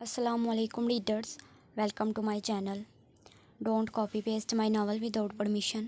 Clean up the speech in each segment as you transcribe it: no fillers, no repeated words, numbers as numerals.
Assalamu alaikum readers, welcome to my channel. Don't copy paste my novel without permission.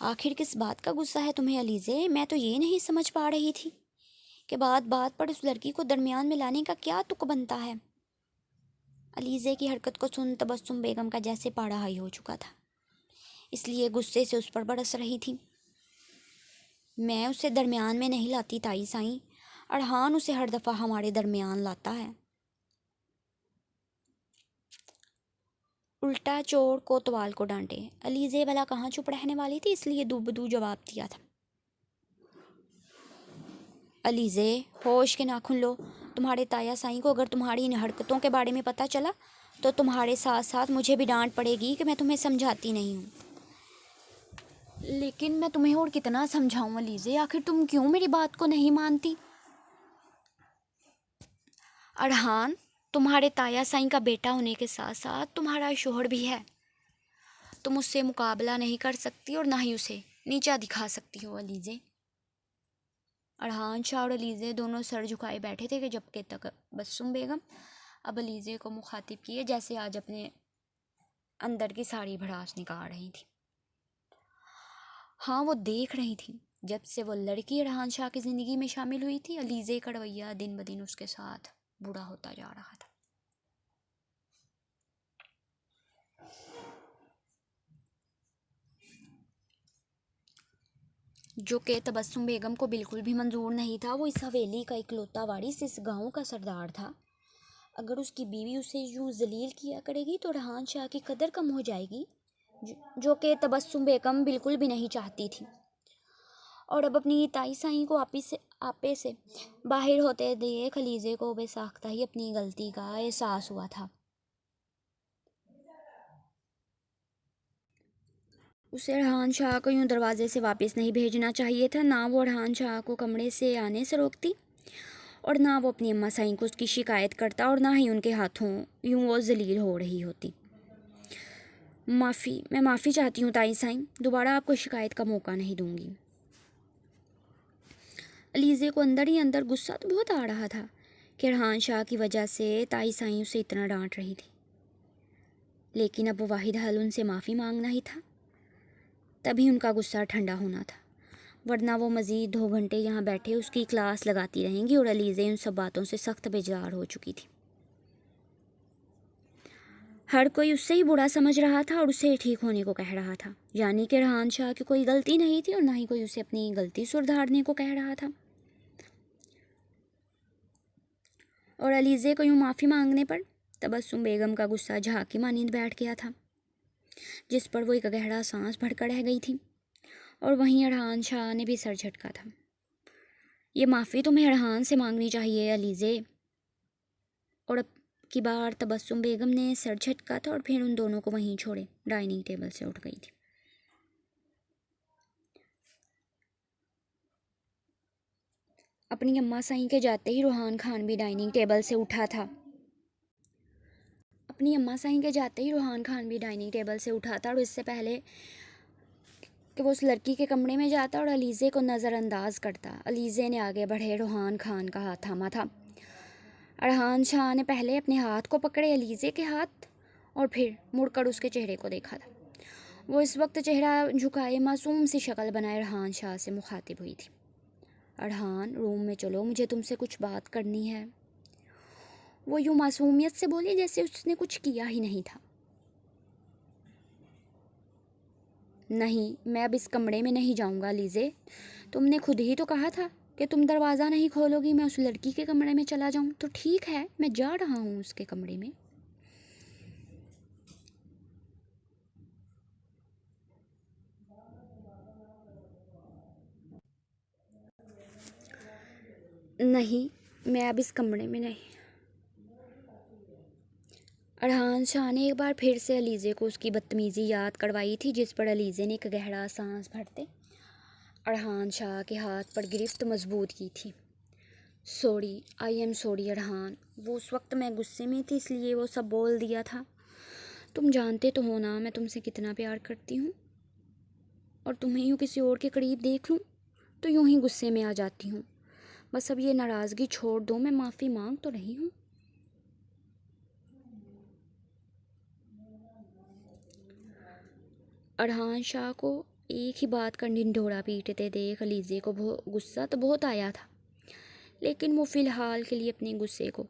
آخر کس بات کا غصہ ہے تمہیں علیزے؟ میں تو یہ نہیں سمجھ پا رہی تھی کہ بات بات پر اس لڑکی کو درمیان میں لانے کا کیا تک بنتا ہے۔ علیزے کی حرکت کو سن تبسم بیگم کا جیسے پاڑا ہائی ہو چکا تھا، اس لیے غصے سے اس پر برس رہی تھی۔ میں اسے درمیان میں نہیں لاتی تائی سائیں، ارحان اسے ہر دفعہ ہمارے درمیان لاتا ہے۔ الٹا چور کوتوال کو ڈانٹے۔ علیزے بلا کہاں چپ رہنے والی تھی، اس لیے دو بدو جواب دیا تھا۔ علیزے ہوش کے ناخن لو، تمہارے تایا سائیں کو اگر تمہاری ان حرکتوں کے بارے میں پتہ چلا تو تمہارے ساتھ ساتھ مجھے بھی ڈانٹ پڑے گی کہ میں تمہیں سمجھاتی نہیں ہوں۔ لیکن میں تمہیں اور کتنا سمجھاؤں علیزے، آخر تم کیوں میری بات کو نہیں مانتی؟ ارحان تمہارے تایا سائیں کا بیٹا ہونے کے ساتھ ساتھ تمہارا شوہر بھی ہے، تم اس سے مقابلہ نہیں کر سکتی اور نہ ہی اسے نیچا دکھا سکتی ہو علیزے۔ ارحان شاہ اور علیزے دونوں سر جھکائے بیٹھے تھے کہ جبکہ تبسم بیگم اب علیزے کو مخاطب کیے جیسے آج اپنے اندر کی ساری بھڑاس نکال رہی تھی۔ ہاں وہ دیکھ رہی تھی جب سے وہ لڑکی ارحان شاہ کی زندگی میں شامل ہوئی تھی، علیزے کا رویہ دن بدن اس کے ساتھ برا ہوتا جا رہا تھا۔ جو کہ تبسم بیگم کو بالکل بھی منظور نہیں تھا۔ وہ اس حویلی کا اکلوتا وارث، اس گاؤں کا سردار تھا۔ اگر اس کی بیوی اسے یوں ذلیل کیا کرے گی تو ارحان شاہ کی قدر کم ہو جائے گی، جو کہ تبسم بیگم بالکل بھی نہیں چاہتی تھی۔ اور اب اپنی تائی سائیں کو آپے سے باہر ہوتے دیکھ علیزے کو بے ساختہ ہی اپنی غلطی کا احساس ہوا تھا۔ اسے ارحان شاہ کو یوں دروازے سے واپس نہیں بھیجنا چاہیے تھا، نہ وہ ارحان شاہ کو کمرے سے آنے سے روکتی اور نہ وہ اپنی اماں سائیں کو اس کی شکایت کرتا اور نہ ہی ان کے ہاتھوں یوں وہ ذلیل ہو رہی ہوتی۔ میں معافی چاہتی ہوں تائی سائیں، دوبارہ آپ کو شکایت کا موقع نہیں دوں گی۔ علیزے کو اندر ہی اندر غصہ تو بہت آ رہا تھا کہ ارحان شاہ کی وجہ سے تائی سائیں اسے اتنا ڈانٹ رہی تھی، لیکن اب وہ واحد حل ان سے معافی مانگنا ہی تھا، تبھی ان کا غصہ ٹھنڈا ہونا تھا، ورنہ وہ مزید 2 گھنٹے یہاں بیٹھے اس کی کلاس لگاتی رہیں گی۔ اور علیزے ان سب باتوں سے سخت بیزار ہو چکی تھی۔ ہر کوئی اس سے ہی برا سمجھ رہا تھا اور اسے ٹھیک ہونے کو کہہ رہا تھا، یعنی کہ ارحان شاہ کی کوئی غلطی نہیں تھی اور نہ ہی کوئی اسے اپنی غلطی سدھارنے کو کہہ رہا تھا۔ اور علیزے کو یوں معافی مانگنے پر تبسم بیگم کا غصہ جھاگ مانند بیٹھ گیا تھا، جس پر وہ ایک گہرا سانس بھر کر رہ گئی تھی۔ اور وہیں ارحان شاہ نے بھی سر جھٹکا تھا۔ یہ معافی تمہیں ارحان سے مانگنی چاہیے علیزے۔ اور اب کی بار تبسم بیگم نے سر جھٹکا تھا اور پھر ان دونوں کو وہیں چھوڑے ڈائننگ ٹیبل سے اٹھ گئی تھی۔ اپنی اماں سائیں کے جاتے ہی روحان خان بھی ڈائننگ ٹیبل سے اٹھا تھا۔ اور اس سے پہلے کہ وہ اس لڑکی کے کمرے میں جاتا اور علیزے کو نظر انداز کرتا، علیزے نے آگے بڑھے روحان خان کا ہاتھ تھاما تھا۔ ارحان شاہ نے پہلے اپنے ہاتھ کو پکڑے علیزے کے ہاتھ اور پھر مڑ کر اس کے چہرے کو دیکھا تھا۔ وہ اس وقت چہرہ جھکائے معصوم سی شکل بنائے ارحان شاہ سے مخاطب ہوئی تھی۔ ارحان روم میں چلو، مجھے تم سے کچھ بات کرنی ہے۔ وہ یوں معصومیت سے بولی جیسے اس نے کچھ کیا ہی نہیں تھا۔ نہیں، میں اب اس کمرے میں نہیں جاؤں گا علیزے، تم نے خود ہی تو کہا تھا کہ تم دروازہ نہیں کھولو گی، میں اس لڑکی کے کمرے میں چلا جاؤں تو ٹھیک ہے، میں جا رہا ہوں اس کے کمرے میں۔ نہیں، میں اب اس کمرے میں نہیں۔ ارحان شاہ نے ایک بار پھر سے علیزے کو اس کی بدتمیزی یاد کروائی تھی، جس پر علیزے نے ایک گہرا سانس بھرتے ارحان شاہ کے ہاتھ پر گرفت مضبوط کی تھی۔ Sorry, I am sorry Arhan, وہ اس وقت میں غصے میں تھی اس لیے وہ سب بول دیا تھا۔ تم جانتے تو ہو نا میں تم سے کتنا پیار کرتی ہوں، اور تمہیں یوں کسی اور کے قریب دیکھ لوں تو یوں ہی غصے میں آ جاتی ہوں۔ بس اب یہ ناراضگی چھوڑ دو، میں معافی مانگ تو رہی ہوں۔ ارحان شاہ کو ایک ہی بات کا ڈنڈورا پیٹتے دیکھ علیزے کو غصہ تو بہت آیا تھا، لیکن وہ فی الحال کے لیے اپنے غصے کو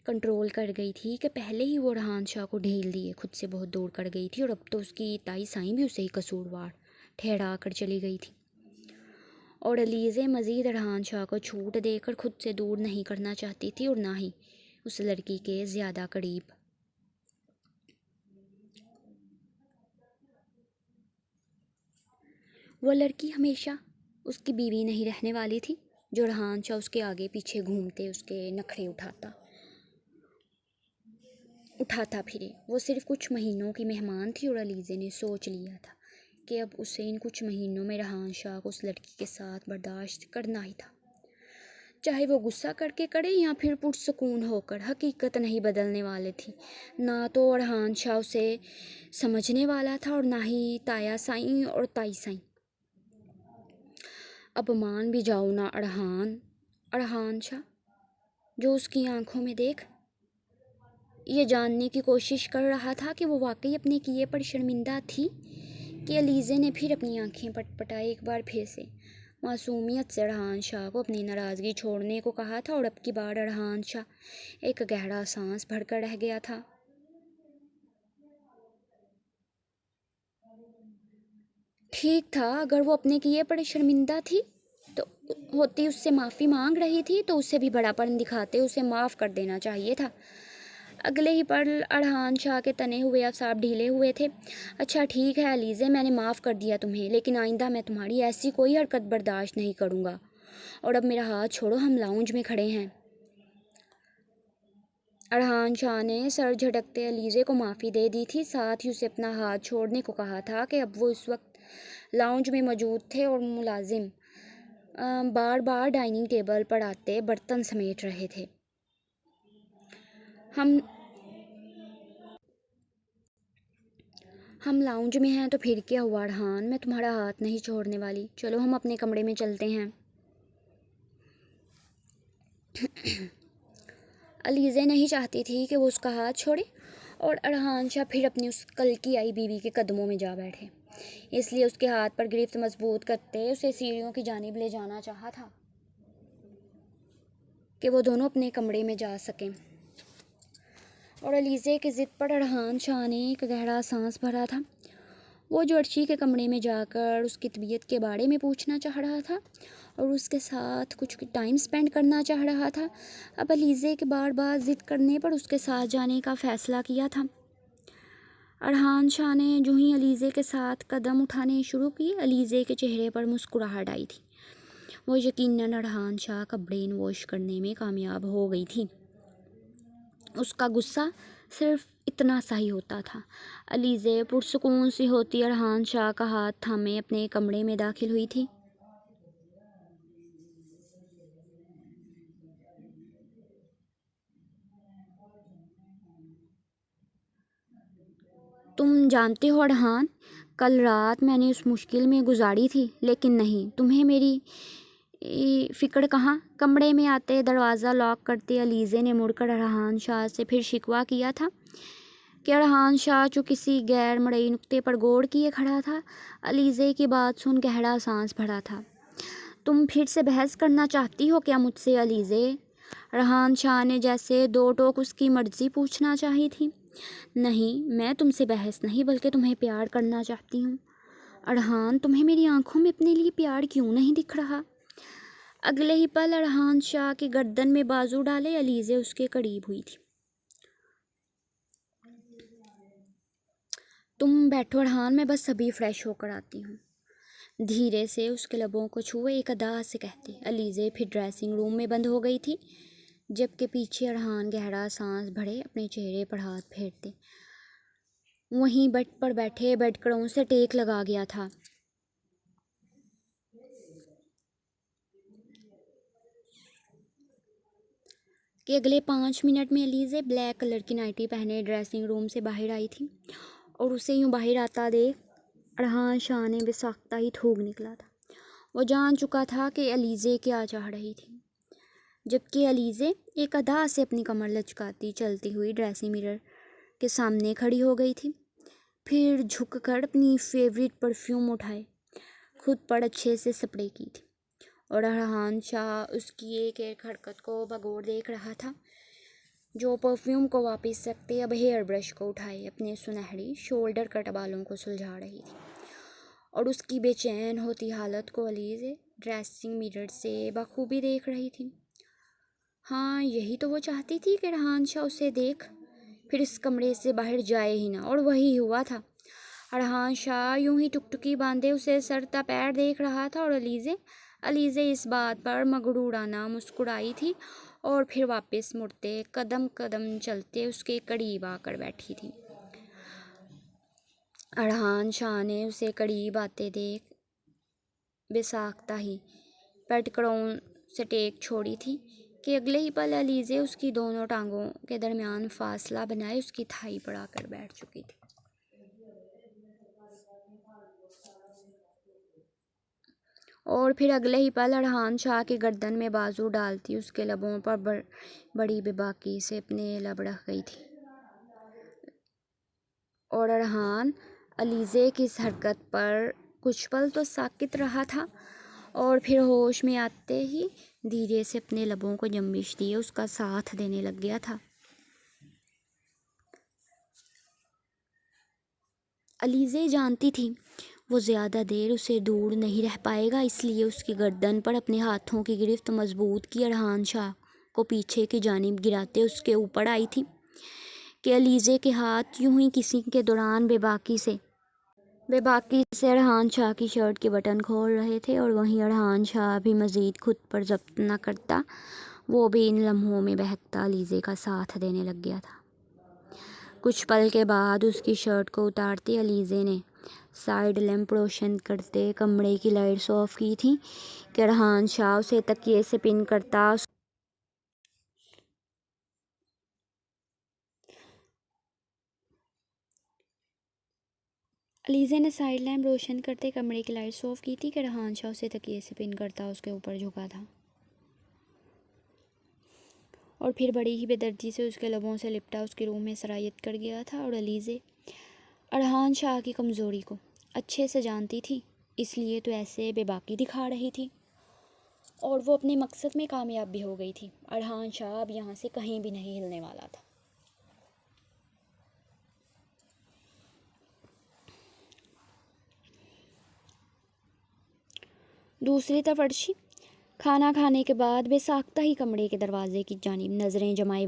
کنٹرول کر گئی تھی کہ پہلے ہی وہ ارحان شاہ کو ڈھیل دیے خود سے بہت دور کر گئی تھی، اور اب تو اس کی تائی سائیں بھی اسے ہی قصوروار ٹھہرا کر چلی گئی تھی، اور علیزے مزید ارحان شاہ کو چھوٹ دے کر خود سے دور نہیں کرنا چاہتی تھی، اور نہ ہی اس لڑکی کے زیادہ قریب۔ وہ لڑکی ہمیشہ اس کی بیوی نہیں رہنے والی تھی، جو ارحان شاہ اس کے آگے پیچھے گھومتے اس کے نخرے اٹھاتا پھرے۔ وہ صرف کچھ مہینوں کی مہمان تھی، اور علیزے نے سوچ لیا تھا کہ اب اسے ان کچھ مہینوں میں ارحان شاہ کو اس لڑکی کے ساتھ برداشت کرنا ہی تھا، چاہے وہ غصہ کر کے کرے یا پھر پرسکون ہو کر۔ حقیقت نہیں بدلنے والی تھی، نہ تو ارحان شاہ اسے سمجھنے والا تھا اور نہ ہی تایا سائیں اور تائی سائیں۔ اب مان بھی جاؤ نا ارحان شاہ، جو اس کی آنکھوں میں دیکھ یہ جاننے کی کوشش کر رہا تھا کہ وہ واقعی اپنے کیے پر شرمندہ تھی کہ علیزے نے پھر اپنی آنکھیں پٹ پٹائی ایک بار پھر سے معصومیت سے ارحان شاہ کو اپنی ناراضگی چھوڑنے کو کہا تھا، اور اب کی بار ارحان شاہ ایک گہرا سانس بھر کر رہ گیا تھا۔ ٹھیک تھا، اگر وہ اپنے کیے پر شرمندہ تھی تو ہوتی اس سے معافی مانگ رہی تھی تو اسے بھی بڑا پن دکھاتے اسے معاف کر دینا چاہیے تھا۔ اگلے ہی پل ارحان شاہ کے تنے ہوئے اعصاب ڈھیلے ہوئے تھے۔ اچھا ٹھیک ہے علیزے، میں نے معاف کر دیا تمہیں، لیکن آئندہ میں تمہاری ایسی کوئی حرکت برداشت نہیں کروں گا، اور اب میرا ہاتھ چھوڑو، ہم لاؤنج میں کھڑے ہیں۔ ارحان شاہ نے سر جھٹکتے علیزے کو معافی دے دی تھی، ساتھ ہی اسے اپنا ہاتھ چھوڑنے کو کہا تھا کہ اب وہ اس وقت لاؤنج میں موجود تھے اور ملازم بار بار ڈائننگ ٹیبل پر آتے برتن سمیٹ رہے تھے۔ ہم لاؤنج میں ہیں تو پھر کیا ہوا ارحان، میں تمہارا ہاتھ نہیں چھوڑنے والی، چلو ہم اپنے کمرے میں چلتے ہیں۔ علیزے نہیں چاہتی تھی کہ وہ اس کا ہاتھ چھوڑے، اور ارحان شاہ پھر اپنی اس کل کی آئی بیوی کے قدموں میں جا بیٹھے، اس لیے اس کے ہاتھ پر گرفت مضبوط کرتے اسے سیڑھیوں کی جانب لے جانا چاہا تھا کہ وہ دونوں اپنے کمرے میں جا سکیں، اور علیزے کی ضد پر ارحان شاہ نے ایک گہرا سانس بھرا تھا۔ وہ جو عرشی کے کمرے میں جا کر اس کی طبیعت کے بارے میں پوچھنا چاہ رہا تھا اور اس کے ساتھ کچھ ٹائم سپینڈ کرنا چاہ رہا تھا، اب علیزے کے بار بار ضد کرنے پر اس کے ساتھ جانے کا فیصلہ کیا تھا۔ ارحان شاہ نے جو ہی علیزے کے ساتھ قدم اٹھانے شروع کیے، علیزے کے چہرے پر مسکراہٹ آئی تھی۔ وہ یقیناً ارحان شاہ کا برین واش کرنے میں کامیاب ہو گئی تھی۔ اس کا غصہ صرف اتنا سا ہی ہوتا تھا۔ علیزے پرسکون سی ہوتی ارحان شاہ کا ہاتھ تھامے اپنے کمرے میں داخل ہوئی تھی۔ تم جانتے ہو ارحان، کل رات میں نے اس مشکل میں گزاری تھی، لیکن نہیں، تمہیں میری فکر کہاں۔ کمرے میں آتے دروازہ لاک کرتے علیزے نے مڑ کر ارحان شاہ سے پھر شکوہ کیا تھا کہ ارحان شاہ جو کسی غیر مرئی نکتے پر غور کیے کھڑا تھا، علیزے کی بات سن گہرا سانس بھرا تھا۔ تم پھر سے بحث کرنا چاہتی ہو کیا مجھ سے علیزے؟ ارحان شاہ نے جیسے دو ٹوک اس کی مرضی پوچھنا چاہی تھی۔ نہیں، میں تم سے بحث نہیں بلکہ تمہیں پیار کرنا چاہتی ہوں۔ ارحان، تمہیں میری آنکھوں میں اپنے لیے پیار کیوں نہیں دکھ رہا؟ اگلے ہی پل ارحان شاہ کی گردن میں بازو ڈالے علیزے اس کے قریب ہوئی تھی۔ تم بیٹھو ارحان، میں بس ابھی فریش ہو کر آتی ہوں، دھیرے سے اس کے لبوں کو چھوئے ایک ادا سے کہتے علیزے پھر ڈریسنگ روم میں بند ہو گئی تھی، جبکہ پیچھے ارحان گہرا سانس بھرے اپنے چہرے پر ہاتھ پھیرتے وہیں بیڈ پر بیٹھے بیڈ کڑوں سے ٹیک لگا گیا تھا کہ اگلے 5 منٹ میں علیزے بلیک کلر کی نائٹی پہنے ڈریسنگ روم سے باہر آئی تھی، اور اسے یوں باہر آتا دیکھ ارحان شاہ نے بے ساختہ ہی تھوک نکلا تھا۔ وہ جان چکا تھا کہ علیزے کیا چاہ رہی تھی، جبکہ علیزے ایک ادا سے اپنی کمر لچکاتی چلتی ہوئی ڈریسنگ مرر کے سامنے کھڑی ہو گئی تھی، پھر جھک کر اپنی فیورٹ پرفیوم اٹھائے خود پر اچھے سے سپرے کی تھی، اور ارحان شاہ اس کی ایک ایک حرکت کو بغور دیکھ رہا تھا۔ جو پرفیوم کو واپس رکھتے اب ہیئر برش کو اٹھائے اپنے سنہری شولڈر کٹ بالوں کو سلجھا رہی تھی، اور اس کی بے چین ہوتی حالت کو علیزے ڈریسنگ میرر سے بخوبی دیکھ رہی تھی۔ ہاں، یہی تو وہ چاہتی تھی کہ ارحان شاہ اسے دیکھ پھر اس کمرے سے باہر جائے ہی نہ، اور وہی ہوا تھا۔ ارحان شاہ یوں ہی ٹکٹکی باندھے اسے سر تا پیر دیکھ رہا تھا، اور علیزے اس بات پر مغرورانہ مسکرائی تھی، اور پھر واپس مڑتے قدم قدم چلتے اس کے قریب آ کر بیٹھی تھی۔ ارحان شاہ نے اسے قریب آتے دیکھ بے ساختہ ہی پیٹکڑوں سے ٹیک چھوڑی تھی کہ اگلے ہی پل علیزے اس کی دونوں ٹانگوں کے درمیان فاصلہ بنائے اس کی تھائی پر آ کر بیٹھ چکی تھی۔ اور پھر اگلے ہی پل ارحان شاہ کی گردن میں بازو ڈالتی اس کے لبوں پر بڑی بے باکی سے اپنے لب رکھ گئی تھی، اور ارحان علیزے کی اس حرکت پر کچھ پل تو ساکت رہا تھا، اور پھر ہوش میں آتے ہی دھیرے سے اپنے لبوں کو جنبش دیے اس کا ساتھ دینے لگ گیا تھا۔ علیزے جانتی تھی وہ زیادہ دیر اسے دور نہیں رہ پائے گا، اس لیے اس کی گردن پر اپنے ہاتھوں کی گرفت مضبوط کی ارحان شاہ کو پیچھے کی جانب گراتے اس کے اوپر آئی تھی کہ علیزے کے ہاتھ یوں ہی کسی کے دوران بے باکی سے ارحان شاہ کی شرٹ کے بٹن کھول رہے تھے، اور وہیں ارحان شاہ بھی مزید خود پر ضبط نہ کرتا وہ بھی ان لمحوں میں بہکتا علیزے کا ساتھ دینے لگ گیا تھا۔ کچھ پل کے بعد اس کی شرٹ کو اتارتے علیزے نے سائیڈ لیمپ روشن کرتے کمرے کی لائٹس آف کی تھیں کہ ارحان شاہ اسے تکیے سے پن کرتا اس کے اوپر جھکا تھا، اور پھر بڑی ہی بے دردی سے اس کے لبوں سے لپٹا اس کی روح میں سرایت کر گیا تھا۔ اور علیزے ارحان شاہ کی کمزوری کو اچھے سے جانتی تھی، اس لیے تو ایسے بے باکی دکھا رہی تھی، اور وہ اپنے مقصد میں کامیاب بھی ہو گئی تھی۔ ارحان شاہ اب یہاں سے کہیں بھی نہیں ہلنے والا تھا۔ دوسری طرف عرشی کھانا کھانے کے بعد بے ساختہ ہی کمرے کے دروازے کی جانب نظریں جمائی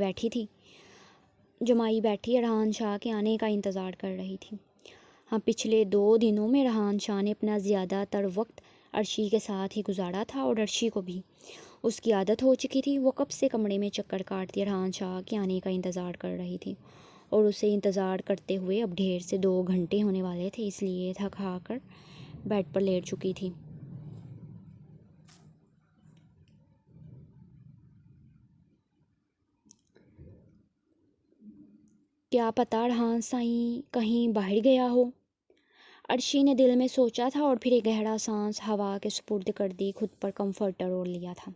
بیٹھی ارحان شاہ کے آنے کا انتظار کر رہی تھی۔ ہاں، پچھلے 2 دنوں میں ارحان شاہ نے اپنا زیادہ تر وقت عرشی کے ساتھ ہی گزارا تھا، اور عرشی کو بھی اس کی عادت ہو چکی تھی۔ وہ کب سے کمرے میں چکر کاٹتی ارحان شاہ کے آنے کا انتظار کر رہی تھی، اور اسے انتظار کرتے ہوئے اب ڈھیر سے 2 گھنٹے ہونے والے تھے، اس لیے تھک ہار کر بیڈ پر لیٹ چکی تھی۔ کیا پتہ ارحان سائیں کہیں باہر گیا ہو، عرشی نے دل میں سوچا تھا، اور پھر ایک گہرا سانس ہوا کے سپرد کر دی، خود پر کمفرٹر اوڑھ لیا تھا۔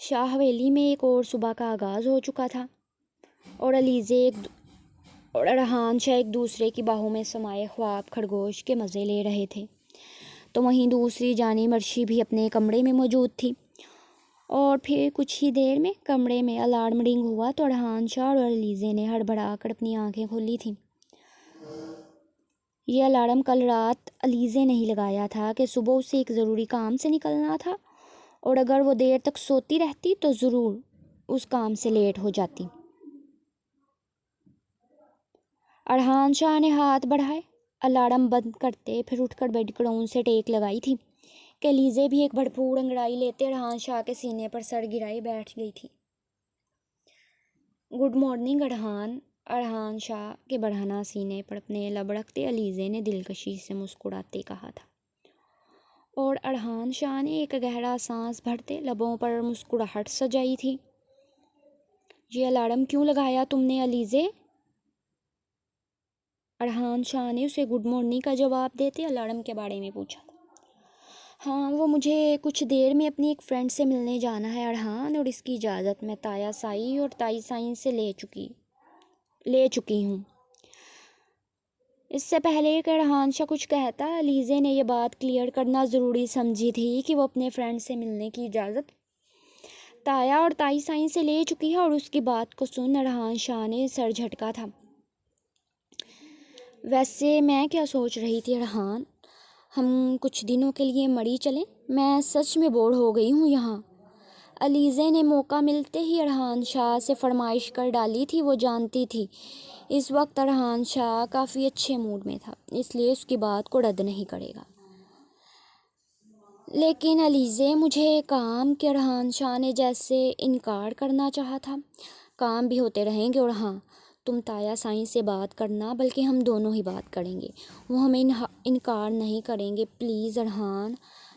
شاہ حویلی میں ایک اور صبح کا آغاز ہو چکا تھا، اور علیزے اور ارحان شاہ ایک دوسرے کی باہوں میں سمائے خواب خرگوش کے مزے لے رہے تھے، تو وہیں دوسری جانب عرشی بھی اپنے کمرے میں موجود تھی۔ اور پھر کچھ ہی دیر میں کمرے میں الارم رنگ ہوا تو ارحان شاہ اور علیزے نے ہڑبڑا کر اپنی آنکھیں کھولی تھیں۔ یہ الارم کل رات علیزے نے ہی لگایا تھا کہ صبح اسے ایک ضروری کام سے نکلنا تھا، اور اگر وہ دیر تک سوتی رہتی تو ضرور اس کام سے لیٹ ہو جاتی۔ ارحان شاہ نے ہاتھ بڑھائے الارم بند کرتے، پھر اٹھ کر بیڈ کڑوں سے ٹیک لگائی تھی کہ علیزے بھی ایک بھرپور انگڑائی لیتے ارحان شاہ کے سینے پر سر گرائے بیٹھ گئی تھی۔ گڈ مارننگ ارحان شاہ کے بڑھانا سینے پر اپنے لب رکھتے علیزے نے دلکشی سے مسکراتے کہا تھا، اور ارحان شاہ نے ایک گہرا سانس بھرتے لبوں پر مسکراہٹ سجائی تھی۔ یہ الارم کیوں لگایا تم نے علیزے؟ ارحان شاہ نے اسے گڈ مارننگ کا جواب دیتے الارم کے بارے میں پوچھا تھا۔ ہاں، وہ مجھے کچھ دیر میں اپنی ایک فرینڈ سے ملنے جانا ہے ارحان، اور اس کی اجازت میں تایا سائی اور تائی سائی سے لے چکی ہوں۔ اس سے پہلے کہ ارحان شاہ کچھ کہتا، علیزے نے یہ بات کلیئر کرنا ضروری سمجھی تھی کہ وہ اپنے فرینڈ سے ملنے کی اجازت تایا اور تائی سائیں سے لے چکی ہے، اور اس کی بات کو سن ارحان شاہ نے سر جھٹکا تھا۔ ویسے میں کیا سوچ رہی تھی ارحان، ہم کچھ دنوں کے لیے مڑی چلیں؟ میں سچ میں بور ہو گئی ہوں یہاں۔ علیزے نے موقع ملتے ہی ارحان شاہ سے فرمائش کر ڈالی تھی۔ وہ جانتی تھی اس وقت ارحان شاہ کافی اچھے موڈ میں تھا، اس لیے اس کی بات کو رد نہیں کرے گا۔ لیکن علیزے، مجھے کام کہ ارحان شاہ نے جیسے انکار کرنا چاہا تھا، کام بھی ہوتے رہیں گے، اور ہاں، تم تایا سائیں سے بات کرنا، بلکہ ہم دونوں ہی بات کریں گے، وہ ہمیں انکار نہیں کریں گے۔ پلیز ارحان،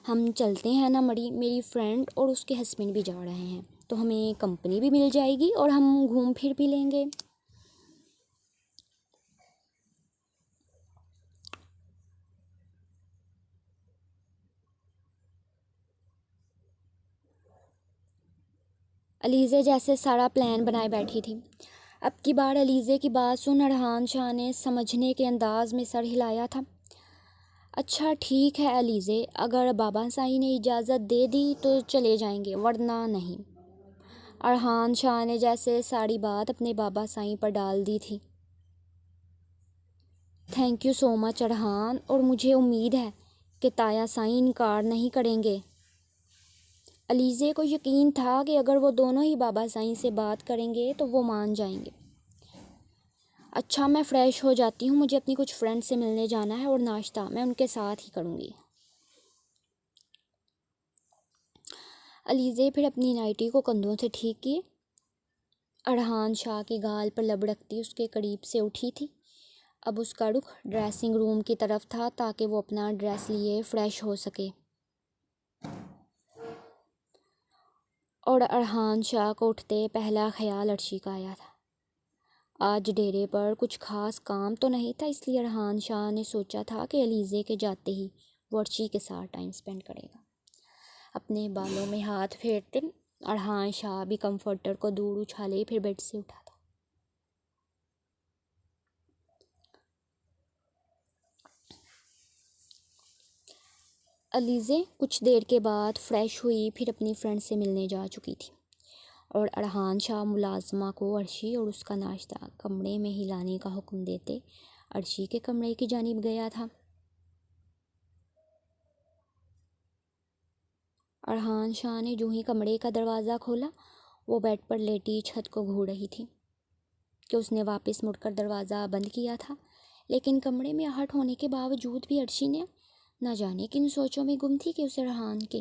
ہم چلتے ہیں نا مڑی، میری فرینڈ اور اس کے ہسبینڈ بھی جا رہے ہیں، تو ہمیں کمپنی بھی مل جائے گی اور ہم گھوم پھر بھی لیں گے۔ علیزے جیسے سارا پلان بنائے بیٹھی تھی۔ اب کی بار علیزے کی بات سن ارحان شاہ نے سمجھنے کے انداز میں سر ہلایا تھا۔ اچھا ٹھیک ہے علیزے، اگر بابا سائیں نے اجازت دے دی تو چلے جائیں گے، ورنہ نہیں۔ ارحان شاہ نے جیسے ساری بات اپنے بابا سائیں پر ڈال دی تھی۔ تھینک یو سو مچ ارحان، اور مجھے امید ہے کہ تایا سائیں انکار نہیں کریں گے۔ علیزے کو یقین تھا کہ اگر وہ دونوں ہی بابا سائیں سے بات کریں گے تو وہ مان جائیں گے۔ اچھا، میں فریش ہو جاتی ہوں، مجھے اپنی کچھ فرینڈ سے ملنے جانا ہے، اور ناشتہ میں ان کے ساتھ ہی کروں گی۔ علیزے پھر اپنی نائٹی کو کندھوں سے ٹھیک کیے، ارحان شاہ کی گال پر لب رکھتی اس کے قریب سے اٹھی تھی۔ اب اس کا رخ ڈریسنگ روم کی طرف تھا تاکہ وہ اپنا ڈریس لیے فریش ہو سکے، اور ارحان شاہ کو اٹھتے پہلا خیال عرشی کا آیا تھا۔ آج ڈیرے پر کچھ خاص کام تو نہیں تھا، اس لیے ارحان شاہ نے سوچا تھا کہ علیزے کے جاتے ہی وہ عرشی کے ساتھ ٹائم سپینڈ کرے گا۔ اپنے بالوں میں ہاتھ پھیرتے ارحان شاہ بھی کمفرٹر کو دور اچھالے پھر بیڈ سے اٹھا تھا۔ علیزے کچھ دیر کے بعد فریش ہوئی، پھر اپنی فرینڈ سے ملنے جا چکی تھی، اور ارحان شاہ ملازمہ کو عرشی اور اس کا ناشتہ کمرے میں ہی لانے کا حکم دیتے عرشی کے کمرے کی جانب گیا تھا۔ ارحان شاہ نے جو ہی کمرے کا دروازہ کھولا، وہ بیڈ پر لیٹی چھت کو گھور رہی تھی کہ اس نے واپس مڑ کر دروازہ بند کیا تھا، لیکن کمرے میں آہٹ ہونے کے باوجود بھی عرشی نے نہ جانے کن سوچوں میں گم تھی کہ اسے ارحان کے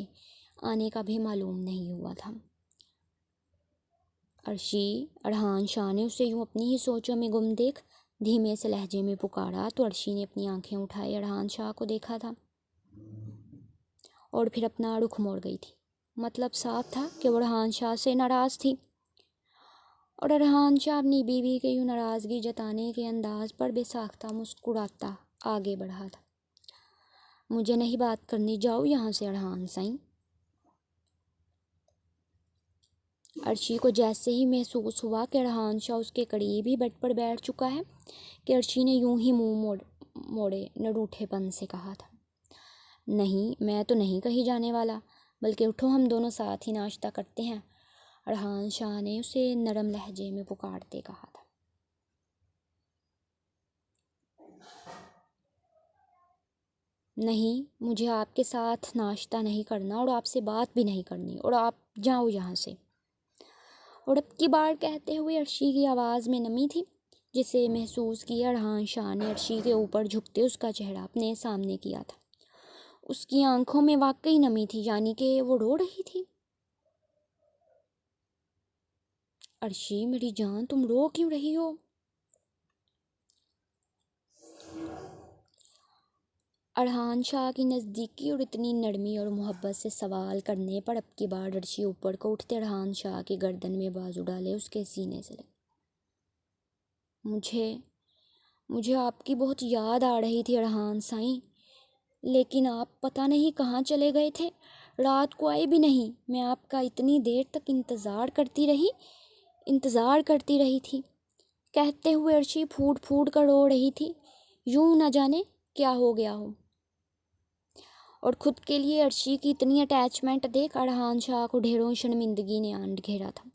آنے کا بھی معلوم نہیں ہوا تھا۔ عرشی، ارحان شاہ نے اسے یوں اپنی ہی سوچوں میں گم دیکھ دھیمے سے لہجے میں پکارا تو عرشی نے اپنی آنکھیں اٹھائے ارحان شاہ کو دیکھا تھا، اور پھر اپنا رخ موڑ گئی تھی۔ مطلب صاف تھا کہ وہ ارحان شاہ سے ناراض تھی، اور ارحان شاہ اپنی بیوی کے یوں ناراضگی جتانے کے انداز پر بے ساختہ مسکراتا آگے بڑھا تھا۔ مجھے نہیں بات کرنی، جاؤ یہاں سے ارحان سائیں۔ عرشی کو جیسے ہی محسوس ہوا کہ ارحان شاہ اس کے قریب ہی بیڈ پر بیٹھ چکا ہے کہ عرشی نے یوں ہی منہ موڑے نروٹھے پن سے کہا تھا، نہیں، میں تو نہیں کہیں جانے والا، بلکہ اٹھو ہم دونوں ساتھ ہی ناشتہ کرتے ہیں، ارحان شاہ نے اسے نرم لہجے میں پکارتے کہا تھا۔ نہیں، مجھے آپ کے ساتھ ناشتہ نہیں کرنا اور آپ سے بات بھی نہیں کرنی، اور آپ جاؤ یہاں سے۔ اور اب کی بار کہتے ہوئے عرشی کی آواز میں نمی تھی، جسے محسوس کیا ارحان شاہ نے عرشی کے اوپر جھکتے اس کا چہرہ اپنے سامنے کیا تھا۔ اس کی آنکھوں میں واقعی نمی تھی، یعنی کہ وہ رو رہی تھی۔ عرشی میری جان، تم رو کیوں رہی ہو؟ ارحان شاہ کی نزدیکی اور اتنی نرمی اور محبت سے سوال کرنے پر اب کی بار عرشی اوپر کو اٹھتے ارحان شاہ کی گردن میں بازو ڈالے اس کے سینے سے لگی۔ مجھے آپ کی بہت یاد آ رہی تھی ارحان سائیں، لیکن آپ پتہ نہیں کہاں چلے گئے تھے، رات کو آئے بھی نہیں، میں آپ کا اتنی دیر تک انتظار کرتی رہی تھی۔ کہتے ہوئے عرشی پھوٹ پھوٹ کر رو رہی تھی۔ یوں نہ جانے کیا ہو گیا ہو۔ اور خود کے لیے عرشی کی اتنی اٹیچمنٹ دیکھ ارحان شاہ کو ڈھیروں شرمندگی نے آن گھیرا تھا۔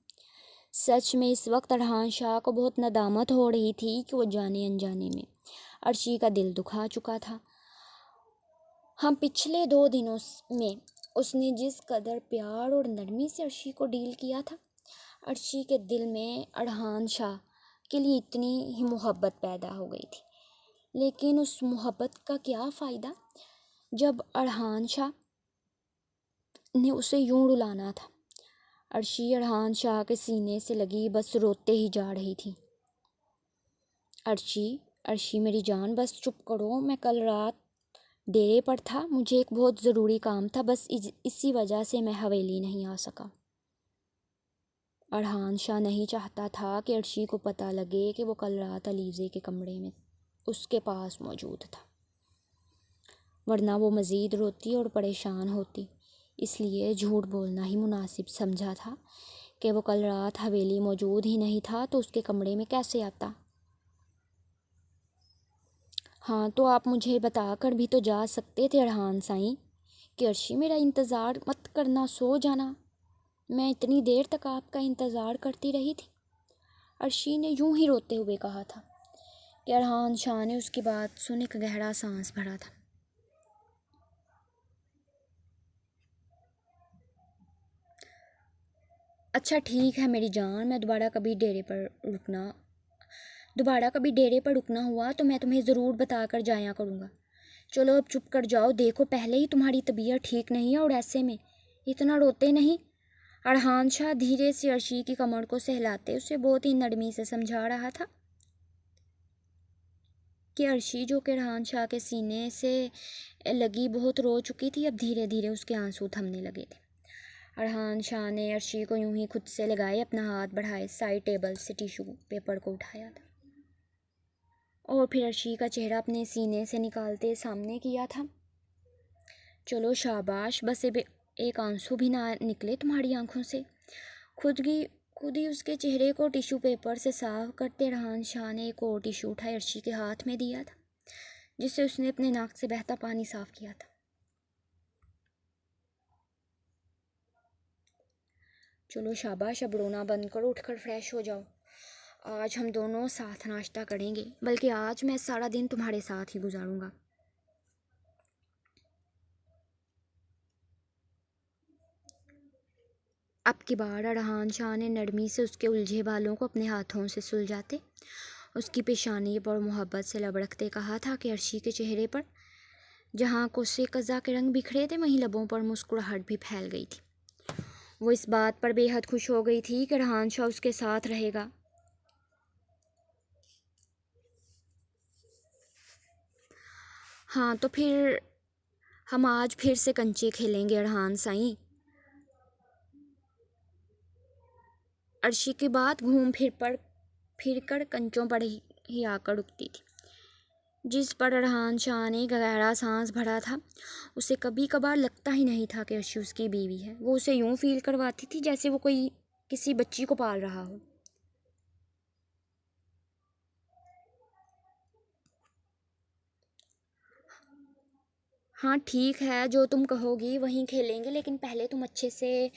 سچ میں اس وقت ارحان شاہ کو بہت ندامت ہو رہی تھی کہ وہ جانے انجانے میں عرشی کا دل دکھا چکا تھا۔ ہم پچھلے 2 دنوں میں اس نے جس قدر پیار اور نرمی سے عرشی کو ڈیل کیا تھا، عرشی کے دل میں ارحان شاہ کے لیے اتنی ہی محبت پیدا ہو گئی تھی۔ لیکن اس محبت کا کیا فائدہ جب ارحان شاہ نے اسے یوں رلانا تھا۔ عرشی ارحان شاہ کے سینے سے لگی بس روتے ہی جا رہی تھی۔ عرشی میری جان بس چپ کرو، میں کل رات ڈیرے پر تھا، مجھے ایک بہت ضروری کام تھا، بس اسی وجہ سے میں حویلی نہیں آ سکا۔ ارحان شاہ نہیں چاہتا تھا کہ عرشی کو پتہ لگے کہ وہ کل رات علیزے کے کمرے میں اس کے پاس موجود تھا، ورنہ وہ مزید روتی اور پریشان ہوتی۔ اس لیے جھوٹ بولنا ہی مناسب سمجھا تھا کہ وہ کل رات حویلی موجود ہی نہیں تھا تو اس کے کمرے میں کیسے آتا۔ ہاں تو آپ مجھے بتا کر بھی تو جا سکتے تھے ارحان سائیں کہ عرشی میرا انتظار مت کرنا، سو جانا، میں اتنی دیر تک آپ کا انتظار کرتی رہی تھی۔ عرشی نے یوں ہی روتے ہوئے کہا تھا کہ ارحان شاہ نے اس کی بات سن ایک گہرا سانس بھرا تھا۔ اچھا ٹھیک ہے میری جان، میں دوبارہ کبھی ڈیرے پر رکنا ہوا تو میں تمہیں ضرور بتا کر جایا کروں گا۔ چلو اب چپ کر جاؤ، دیکھو پہلے ہی تمہاری طبیعت ٹھیک نہیں ہے اور ایسے میں اتنا روتے نہیں۔ ارحان شاہ دھیرے سے عرشی کی کمر کو سہلاتے اسے بہت ہی نرمی سے سمجھا رہا تھا کہ عرشی جو کہ ارحان شاہ کے سینے سے لگی بہت رو چکی تھی، اب دھیرے دھیرے اس کے آنسو تھمنے لگے تھے۔ ارحان شاہ نے عرشی کو یوں ہی خود سے لگائے اپنا ہاتھ بڑھائے سائڈ ٹیبل سے ٹیشو پیپر کو اٹھایا تھا اور پھر عرشی کا چہرہ اپنے سینے سے نکالتے سامنے کیا تھا۔ چلو شاباش، بس ایک آنسو بھی نہ نکلے تمہاری آنکھوں سے۔ خود ہی اس کے چہرے کو ٹیشو پیپر سے صاف کرتے ارحان شاہ نے ایک اور ٹیشو اٹھائے عرشی کے ہاتھ میں دیا تھا، جس سے اس نے اپنے ناک سے بہتا پانی صاف کیا تھا۔ چلو شاباش، اب رونا بند کرو، اٹھ کر فریش ہو جاؤ، آج ہم دونوں ساتھ ناشتہ کریں گے، بلکہ آج میں سارا دن تمہارے ساتھ ہی گزاروں گا۔ اب کی بار ارحان شاہ نے نرمی سے اس کے الجھے بالوں کو اپنے ہاتھوں سے سلجھاتے اس کی پیشانی پر محبت سے لب رکھتے کہا تھا کہ عرشی کے چہرے پر جہاں کوسے قزح کے رنگ بکھرے تھے وہیں لبوں پر مسکراہٹ بھی پھیل گئی تھی۔ وہ اس بات پر بے حد خوش ہو گئی تھی کہ ارحان شاہ اس کے ساتھ رہے گا۔ ہاں تو پھر ہم آج پھر سے کنچے کھیلیں گے ارحان سائیں۔ عرشی کی بات گھوم پھر کر کنچوں پر ہی آ کر رکتی تھی، جس پر ارحان شاہ نے گہرا سانس بھرا تھا۔ اسے کبھی کبھار لگتا ہی نہیں تھا کہ عرشی اس کی بیوی ہے، وہ اسے یوں فیل کرواتی تھی جیسے وہ کوئی کسی بچی کو پال رہا ہو۔ ہاں ٹھیک ہے، جو تم کہو گی وہیں کھیلیں گے، لیکن پہلے تم اچھے سے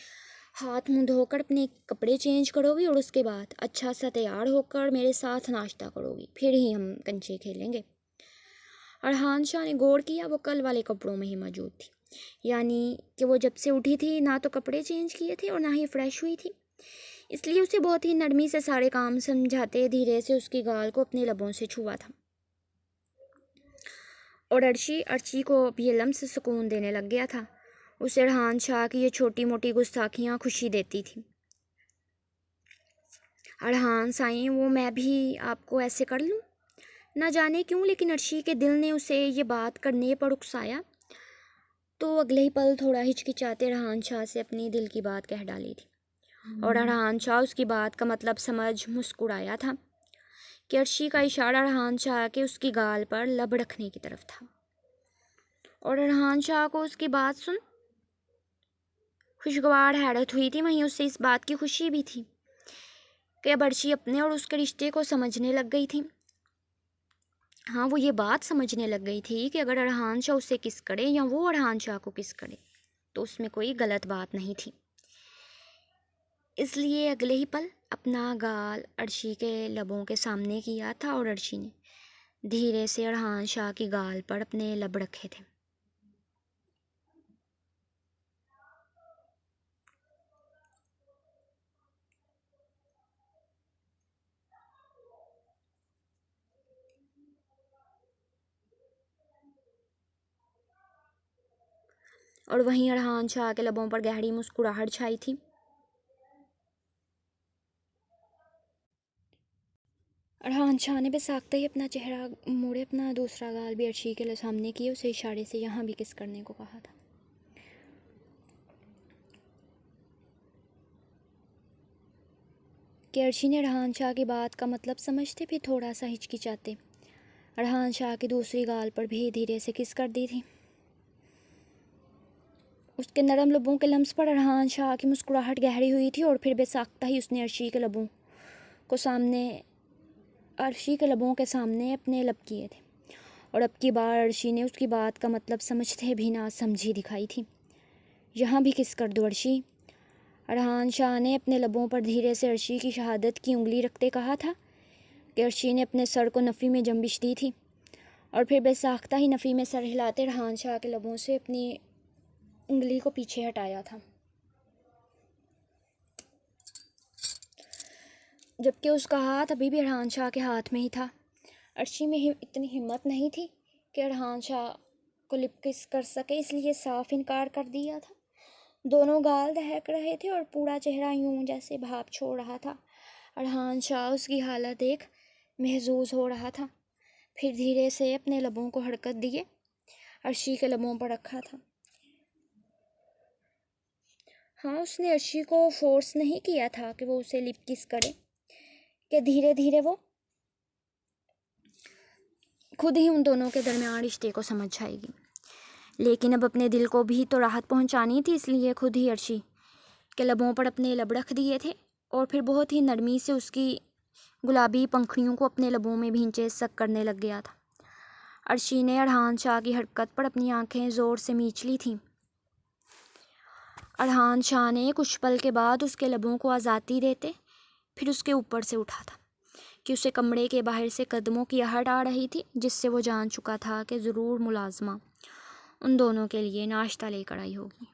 ہاتھ منہ دھو کر اپنے کپڑے چینج کرو گی اور اس کے بعد اچھا سا تیار ہو کر میرے ساتھ ناشتہ کرو گی، پھر ہی ہم کنچے کھیلیں گے۔ ارحان شاہ نے غور کیا، وہ کل والے کپڑوں میں ہی موجود تھی، یعنی کہ وہ جب سے اٹھی تھی نہ تو کپڑے چینج کیے تھے اور نہ ہی فریش ہوئی تھی، اس لیے اسے بہت ہی نرمی سے سارے کام سمجھاتے دھیرے سے اس کی گال کو اپنے لبوں سے چھوا تھا۔ اور عرشی کو اب یہ لمس سکون دینے لگ گیا تھا، اسے ارحان شاہ کی یہ چھوٹی موٹی گستاخیاں خوشی دیتی تھی۔ ارحان سائیں، وہ میں بھی آپ کو ایسے کر لوں؟ نہ جانے کیوں، لیکن عرشی کے دل نے اسے یہ بات کرنے پر اکسایا تو اگلے ہی پل تھوڑا ہچکچاتے ارحان شاہ سے اپنی دل کی بات کہہ ڈالی تھی، اور ارحان شاہ اس کی بات کا مطلب سمجھ مسکرایا تھا کہ عرشی کا اشارہ ارحان شاہ کے اس کی گال پر لب رکھنے کی طرف تھا، اور ارحان شاہ کو اس کی بات سن خوشگوار حیرت ہوئی تھی، وہیں اسے اس بات کی خوشی بھی تھی کہ اب عرشی اپنے اور اس کے رشتے کو سمجھنے لگ گئی تھی۔ ہاں وہ یہ بات سمجھنے لگ گئی تھی کہ اگر ارحان شاہ اسے کس کرے یا وہ ارحان شاہ کو کس کرے تو اس میں کوئی غلط بات نہیں تھی۔ اس لیے اگلے ہی پل اپنا گال عرشی کے لبوں کے سامنے کیا تھا اور عرشی نے دھیرے سے ارحان شاہ کی گال پر اپنے لب رکھے تھے۔ اور وہیں ارحان شاہ کے لبوں پر گہری مسکراہٹ چھائی تھی۔ ارحان شاہ نے بساختہ ہی اپنا چہرہ موڑے اپنا دوسرا گال بھی عرشی کے سامنے کیے، اسے اشارے سے یہاں بھی کس کرنے کو کہا تھا۔ کہ عرشی نے ارحان شاہ کی بات کا مطلب سمجھتے پھر تھوڑا سا ہچکچاتے ارحان شاہ کی دوسری گال پر بھی دھیرے سے کس کر دی تھی۔ اس کے نرم لبوں کے لمس پر ارحان شاہ کی مسکراہٹ گہری ہوئی تھی اور پھر بساختہ ہی اس نے عرشی کے لبوں کے سامنے اپنے لب کیے تھے، اور اب کی بار عرشی نے اس کی بات کا مطلب سمجھتے بھی نہ سمجھی دکھائی تھی۔ یہاں بھی کس کر دو عرشی، ارحان شاہ نے اپنے لبوں پر دھیرے سے عرشی کی شہادت کی انگلی رکھتے کہا تھا کہ عرشی نے اپنے سر کو نفی میں جنبش دی تھی اور پھر بساختہ ہی نفی میں سر ہلاتے ارحان شاہ کے لبوں سے اپنی انگلی کو پیچھے ہٹایا تھا، جبکہ اس کا ہاتھ ابھی بھی ارحان شاہ کے ہاتھ میں ہی تھا۔ عرشی میں اتنی ہمت نہیں تھی کہ ارحان شاہ کو لپ کس کر سکے، اس لیے صاف انکار کر دیا تھا۔ دونوں گال دہک رہے تھے اور پورا چہرہ یوں جیسے بھاپ چھوڑ رہا تھا۔ ارحان شاہ اس کی حالت دیکھ محظوظ ہو رہا تھا، پھر دھیرے سے اپنے لبوں کو حرکت دیے عرشی کے لبوں پر رکھا تھا۔ ہاں اس نے عرشی کو فورس نہیں کیا تھا کہ وہ اسے لپ کس کرے، کہ دھیرے دھیرے وہ خود ہی ان دونوں کے درمیان رشتے کو سمجھ جائے گی، لیکن اب اپنے دل کو بھی تو راحت پہنچانی تھی، اس لیے خود ہی عرشی کے لبوں پر اپنے لب رکھ دیے تھے اور پھر بہت ہی نرمی سے اس کی گلابی پنکھڑیوں کو اپنے لبوں میں بھینچے سک کرنے لگ گیا تھا۔ عرشی نے ارحان شاہ کی حرکت پر اپنی آنکھیں زور سے میچ لی تھیں۔ ارحان شاہ نے کچھ پل کے بعد اس کے لبوں کو آزادی دیتے پھر اس کے اوپر سے اٹھا تھا کہ اسے کمرے کے باہر سے قدموں کی آہٹ آ رہی تھی، جس سے وہ جان چکا تھا کہ ضرور ملازمہ ان دونوں کے لیے ناشتہ لے کر آئی ہوگی۔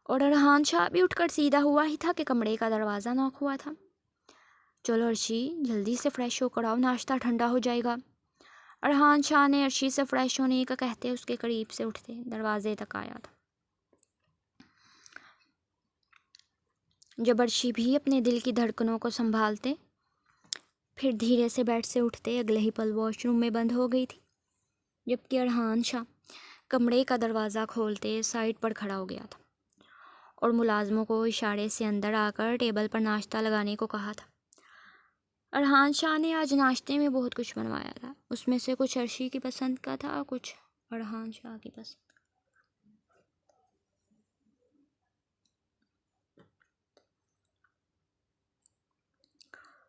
اور ارحان شاہ بھی اٹھ کر سیدھا ہوا ہی تھا کہ کمرے کا دروازہ ناک ہوا تھا۔ چلو عرشی جلدی سے فریش ہو کر آؤ، ناشتہ ٹھنڈا ہو جائے گا۔ ارحان شاہ نے عرشی سے فریش ہونے کا کہتے اس کے قریب سے اٹھتے دروازے تک آیا تھا۔ جب عرشی بھی اپنے دل کی دھڑکنوں کو سنبھالتے پھر دھیرے سے بیڈ سے اٹھتے، اگلے ہی پل واش روم میں بند ہو گئی تھی، جبکہ ارحان شاہ کمرے کا دروازہ کھولتے سائڈ پر کھڑا ہو گیا تھا اور ملازموں کو اشارے سے اندر آ کر ٹیبل پر ناشتہ لگانے کو کہا تھا۔ ارحان شاہ نے آج ناشتے میں بہت کچھ بنوایا تھا، اس میں سے کچھ عرشی کی پسند کا تھا اور کچھ ارحان شاہ کی پسند۔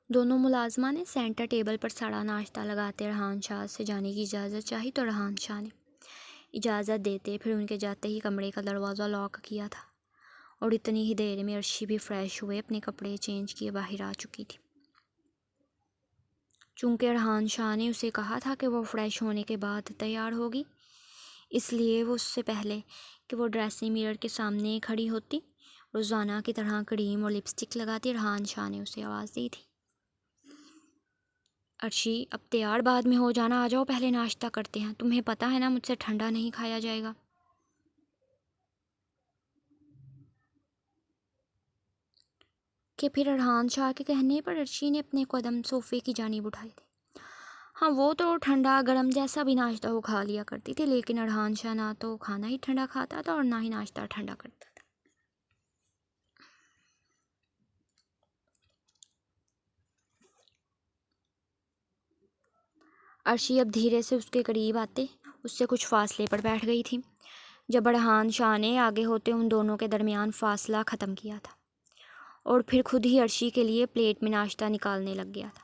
دونوں ملازمہ نے سینٹر ٹیبل پر سارا ناشتہ لگاتے ارحان شاہ سے جانے کی اجازت چاہی تو ارحان شاہ نے اجازت دیتے پھر ان کے جاتے ہی کمرے کا دروازہ لاک کیا تھا اور اتنی ہی دیر میں عرشی بھی فریش ہوئے اپنے کپڑے چینج کیے باہر آ چکی تھی۔ چونکہ ارحان شاہ نے اسے کہا تھا کہ وہ فریش ہونے کے بعد تیار ہوگی، اس لیے وہ اس سے پہلے کہ وہ ڈریسنگ میرر کے سامنے کھڑی ہوتی روزانہ کی طرح کریم اور لپسٹک لگاتی ارحان شاہ نے اسے آواز دی تھی، عرشی اب تیار بعد میں ہو جانا، آ جاؤ پہلے ناشتہ کرتے ہیں، تمہیں پتہ ہے نا مجھ سے ٹھنڈا نہیں کھایا جائے گا۔ کہ پھر ارحان شاہ کے کہنے پر عرشی نے اپنے قدم صوفے کی جانب اٹھائے تھے۔ ہاں وہ تو ٹھنڈا گرم جیسا بھی ناشتہ وہ کھا لیا کرتی تھی، لیکن ارحان شاہ نہ تو کھانا ہی ٹھنڈا کھاتا تھا اور نہ ہی ناشتہ ٹھنڈا کرتا تھا۔ عرشی اب دھیرے سے اس کے قریب آتے اس سے کچھ فاصلے پر بیٹھ گئی تھی، جب ارحان شاہ نے آگے ہوتے ان دونوں کے درمیان فاصلہ ختم کیا تھا اور پھر خود ہی عرشی کے لیے پلیٹ میں ناشتہ نکالنے لگ گیا تھا۔